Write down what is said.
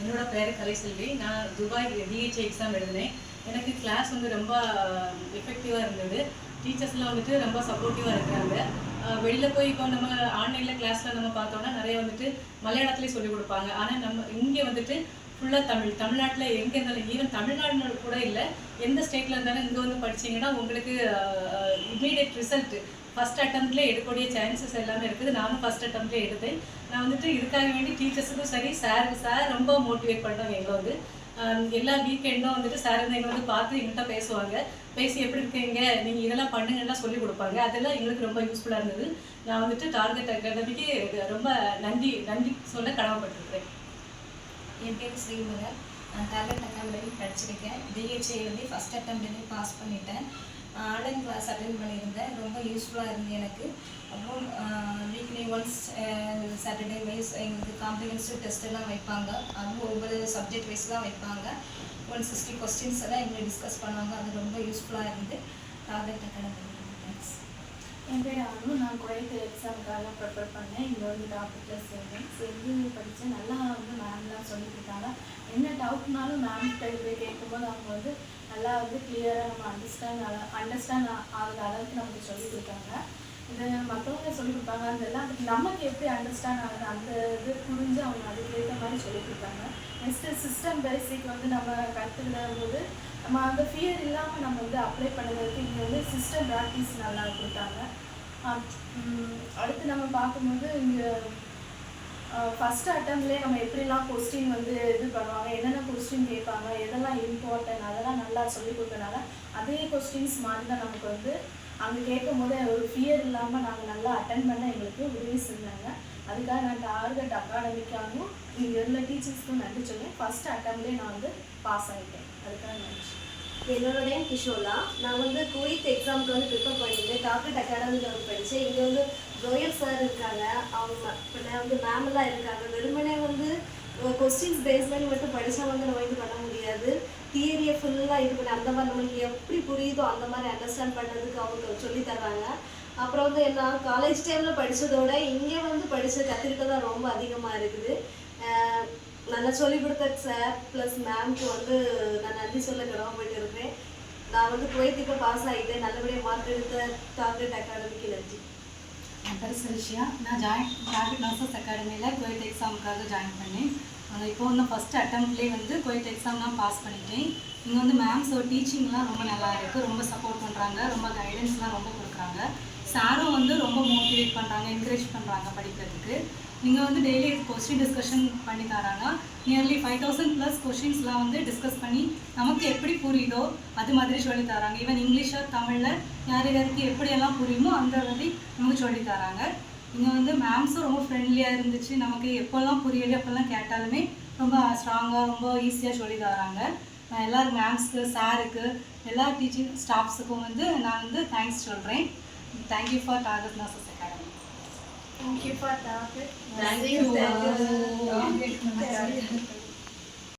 என்னோட பேர் கலைசெல்வி. நான் துபாய் டிஹெச்ஏ எக்ஸாம் எழுதினேன். எனக்கு கிளாஸ் வந்து ரொம்ப எஃபெக்டிவாக இருந்தது. டீச்சர்ஸ்லாம் வந்துட்டு ரொம்ப சப்போர்ட்டிவாக இருக்கிறாங்க. வெளியில் போய் இப்போ நம்ம ஆன்லைனில் கிளாஸில் நம்ம பார்த்தோன்னா நிறைய வந்துட்டு மலையாளத்துலேயே சொல்லிக் கொடுப்பாங்க. ஆனால் நம்ம இங்கே வந்துட்டு ஃபுல்லாக தமிழ்நாட்டில் எங்கே இருந்தாலும், ஈவன் தமிழ்நாடு கூட இல்லை, எந்த ஸ்டேட்டில் இருந்தாலும் இங்கே வந்து படிச்சிங்கன்னா உங்களுக்கு இமீடியட் ரிசல்ட்டு ஃபஸ்ட் அட்டம்ப்ட்லேயே எடுக்கக்கூடிய சான்சஸ் எல்லாமே இருக்குது. நானும் ஃபஸ்ட் அட்டம்ப்ட்லேயே எடுத்தேன். நான் வந்துட்டு இதுக்காக வேண்டி டீச்சர்ஸுக்கும் சரி, சார் ரொம்ப மோட்டிவேட் பண்ணுறாங்க. எங்களை வந்து எல்லா வீக்கெண்டும் வந்துட்டு சார் வந்து எங்களை வந்து பார்த்து எங்கள்கிட்ட பேசுவாங்க. பேசி எப்படி இருக்கீங்க, நீங்கள் இதெல்லாம் பண்ணுங்கலாம் சொல்லி கொடுப்பாங்க. அதெல்லாம் எங்களுக்கு ரொம்ப யூஸ்ஃபுல்லாக இருந்தது. நான் வந்துட்டு டார்கெட் அகாடமிக்கு ரொம்ப நன்றி சொல்ல கடமைப்பட்டிருக்கிறேன். என் பேர் ஸ்ரீமுருகன். நான் டார்கெட் அகாடமி படிச்சிருக்கேன். டிஹெச்ஏ வந்து ஃபஸ்ட் அட்டம்ப்ட்லேயே பாஸ் பண்ணிட்டேன். ஆன்லைன் கிளாஸ் அட்டென்ட் பண்ணியிருந்தேன். ரொம்ப யூஸ்ஃபுல்லாக இருந்தது எனக்கு. அப்புறம் வீக்லி ஒன்ஸ் சாட்டர்டே வைஸ் எங்களுக்கு காம்ப்ரிஹென்சிவ் டெஸ்ட் எல்லாம் வைப்பாங்க. அதுவும் ஒவ்வொரு சப்ஜெக்ட் வைஸ் தான் வைப்பாங்க. 160 கொஸ்டின்ஸ் எல்லாம் எங்களை டிஸ்கஸ் பண்ணுவாங்க. அது ரொம்ப யூஸ்ஃபுல்லாக இருந்து டார்கெட் அகாடமி. தேங்க்ஸ். என் பேர் அனு. நான் குவைத் எக்ஸாமுக்காக ப்ரிப்பேர் பண்ணேன். இங்கே வந்து டாபிக்கில் சேர்ந்து படித்தேன். நல்லா வந்து மேம்லாம் சொல்லி கொடுத்தாங்க. என்ன டவுட்னாலும் மேம் போய் கேட்கும்போது அவங்க வந்து நல்லா வந்து கிளியராக நம்ம அண்டர்ஸ்டாண்ட் ஆகுற அளவுக்கு நமக்கு சொல்லி கொடுத்தாங்க. இது மற்றவங்க சொல்லி கொடுப்பாங்க. அதெல்லாம் நமக்கு எப்படி அண்டர்ஸ்டாண்ட் ஆகுது அந்த இது புரிஞ்சு அவங்க அதுக்கேற்ற மாதிரி சொல்லி கொடுத்தாங்க. நெக்ஸ்ட்டு சிஸ்டம் பேசிக் வந்து நம்ம கற்றுக்கிடும் போது நம்ம அந்த ஃபியர் இல்லாமல் நம்ம வந்து அப்ளை பண்ணுறதுக்கு இங்கே வந்து சிஸ்டம் ப்ராக்டிஸ் நல்லா கொடுத்தாங்க. அடுத்து நம்ம பார்க்கும்போது இங்கே ஃபஸ்ட் அட்டம்ப்ட்லேயே நம்ம எப்படிலாம் கொஸ்டின் வந்து இது பண்ணுவாங்க, என்னென்ன கொஸ்டின் கேட்பாங்க, எதெல்லாம் இம்பார்ட்டன்ட், அதெல்லாம் நல்லா சொல்லி கொடுத்தனால அதே கொஸ்டின்ஸ் மாதிரி தான் நமக்கு வந்து அங்கே கேட்கும் போது ஒரு ஃபியர் இல்லாமல் நாங்கள் நல்லா அட்டன் பண்ண எங்களுக்கு உதவி செஞ்சாங்க. அதுக்காக நான் டார்கெட் அகாடமிக்காகவும் இங்கே உள்ள டீச்சர்ஸ்க்கும் நன்றி சொல்லுவேன். ஃபஸ்ட் அட்டம்ப்ட்லேயே நான் வந்து பாஸ் ஆகிட்டேன். அதுக்காக நன்றி. என்னோட நேம் கிஷோலா. நான் வந்து குவைத் எக்ஸாமுக்கு வந்து ப்ரிப்பேர் பண்ணியிருந்தேன். டார்கெட் அகாடமியில் வந்து படித்தேன். இங்கே வந்து ஜோயல் சார் இருக்காங்க, அவங்க வந்து மேமெல்லாம் இருக்காங்க. வெறுமனே வந்து கொஸ்டின்ஸ் பேஸ் பண்ணி மட்டும் படித்தா வந்து நம்ம இது பண்ண முடியாது. தியரியை ஃபுல்லாக இது பண்ணி அந்த மாதிரி நம்மளுக்கு எப்படி புரியுதோ அந்த மாதிரி அண்டர்ஸ்டாண்ட் பண்ணுறதுக்கு அவங்க சொல்லி தர்றாங்க. அப்புறம் வந்து என்ன காலேஜ் டைமில் படித்ததோட இங்கே வந்து கற்றுக்கிட்டு தான் ரொம்ப அதிகமாக இருக்குது. நல்லா சொல்லிக் கொடுத்த சார் ப்ளஸ் மேம்க்கு வந்து நான் நன்றி சொல்ல கடமைப்பட்டு இருக்கிறேன். நான் வந்து குவைத்துக்கு பாஸ் ஆகிட்டேன். நல்லபடியாக மார்க் எடுத்த டார்கெட் அகாடமிக்கு நன்றி. என் பேர் சிரிஷியா. நான் டார்கெட் நர்சஸ் அகாடமியில் குவைத் எக்ஸாமுக்காக ஜாயின் பண்ணேன். இப்போ வந்து ஃபஸ்ட்டு அட்டம்ப்ட்லேயே வந்து குவைத் எக்ஸாம் நான் பாஸ் பண்ணிட்டேன். இங்கே வந்து மேம்ஸோட டீச்சிங்லாம் ரொம்ப நல்லா இருக்குது. ரொம்ப சப்போர்ட் பண்ணுறாங்க, ரொம்ப கைடன்ஸ்லாம் ரொம்ப கொடுக்குறாங்க. சாரும் வந்து ரொம்ப மோட்டிவேட் பண்ணுறாங்க, என்கரேஜ் பண்ணுறாங்க படிக்கிறதுக்கு. இங்கே வந்து டெய்லி கொஸ்டின் டிஸ்கஷன் பண்ணி தராங்க. நியர்லி 5000+ கொஸ்டின்ஸ்லாம் வந்து டிஸ்கஸ் பண்ணி நமக்கு எப்படி புரியுதோ அது மாதிரி சொல்லி தராங்க. ஈவன் இங்கிலீஷில் தமிழில் யார் யாருக்கு எப்படியெல்லாம் புரியுமோ அந்த மாதிரி நமக்கு சொல்லி தராங்க. இங்கே வந்து மேம்ஸும் ரொம்ப ஃப்ரெண்ட்லியாக இருந்துச்சு. நமக்கு எப்போல்லாம் புரியலையோ அப்போல்லாம் கேட்டாலுமே ரொம்ப ஸ்ட்ராங்காக ரொம்ப ஈஸியாக சொல்லி தராங்க. நான் எல்லோரும் மேம்ஸ்க்கு, சாருக்கு, எல்லா டீச்சிங் ஸ்டாஃப்ஸுக்கும் வந்து நான் வந்து தேங்க்ஸ் சொல்கிறேன். Thank you for target nurses academy. Thank you for that. Thank you.